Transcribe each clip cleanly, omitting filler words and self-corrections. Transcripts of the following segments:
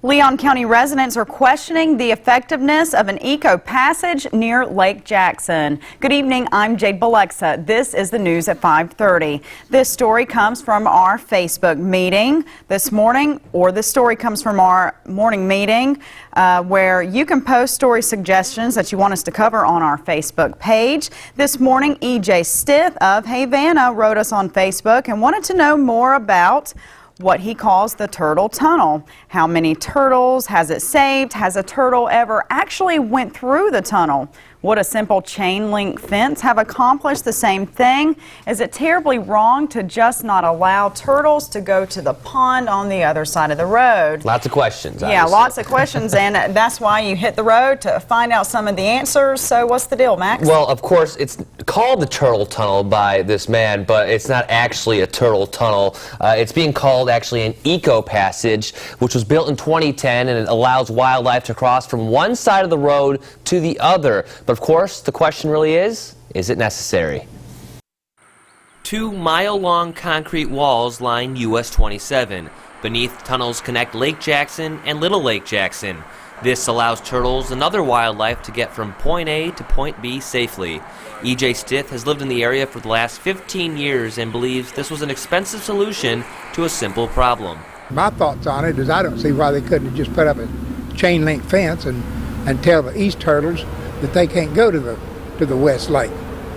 Leon County residents are questioning the effectiveness of an eco passage near Lake Jackson. Good evening, I'm Jade Balexa. This is the news at 5:30. This story comes from our Facebook meeting this morning, or this story comes from our morning meeting where you can post story suggestions that you want us to cover on our Facebook page. This morning, E.J. Stith of Havana wrote us on Facebook and wanted to know more about what he calls the turtle tunnel. How many turtles has it saved? Has a turtle ever actually went through the tunnel? Would a simple chain link fence have accomplished the same thing? Is it terribly wrong to just not allow turtles to go to the pond on the other side of the road? Lots of questions. Yeah, obviously. lots of questions, and that's why you hit the road to find out some of the answers. So what's the deal, Max? Well, of course, it's called the turtle tunnel by this man, but it's not actually a turtle tunnel. It's being called actually an eco passage, which was built in 2010, and it allows wildlife to cross from one side of the road to the other. But of course, the question really is it necessary? 2-mile-long concrete walls line US 27. Beneath, tunnels connect Lake Jackson and Little Lake Jackson. This allows turtles and other wildlife to get from point A to point B safely. E.J. Stith has lived in the area for the last 15 years and believes this was an expensive solution to a simple problem. My thoughts on it is I don't see why they couldn't have just put up a chain link fence and tell the east turtles that they can't go to the west lake.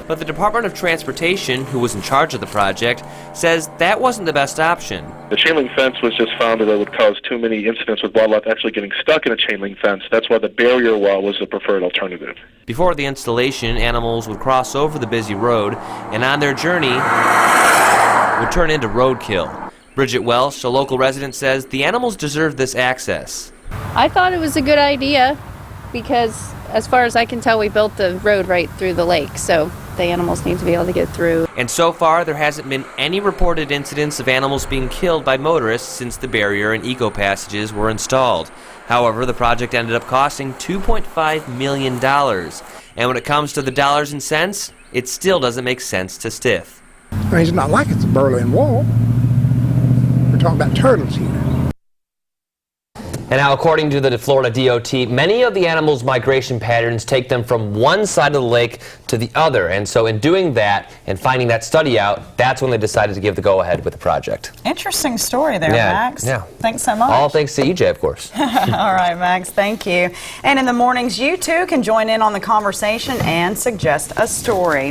But the Department of Transportation, who was in charge of the project, says that wasn't the best option. The chain link fence was just found that it would cause too many incidents with wildlife actually getting stuck in a chain link fence. That's why the barrier wall was the preferred alternative. Before the installation, animals would cross over the busy road, and on their journey would turn into roadkill. Bridget Welsh, a local resident, says the animals deserve this access. I thought it was a good idea because, as far as I can tell, we built the road right through the lake, so the animals need to be able to get through. And so far, there hasn't been any reported incidents of animals being killed by motorists since the barrier and eco passages were installed. However, the project ended up costing $2.5 million. And when it comes to the dollars and cents, it still doesn't make sense to Stith. I mean, it's not like it's a Berlin Wall. We're talking about turtles here. And now, according to the Florida DOT, many of the animals' migration patterns take them from one side of the lake to the other. And so in doing that and finding that study out, that's when they decided to give the go-ahead with the project. Interesting story there, Max. Yeah. Thanks so much. All thanks to EJ, of course. All right, Max, thank you. And in the mornings, you too can join in on the conversation and suggest a story.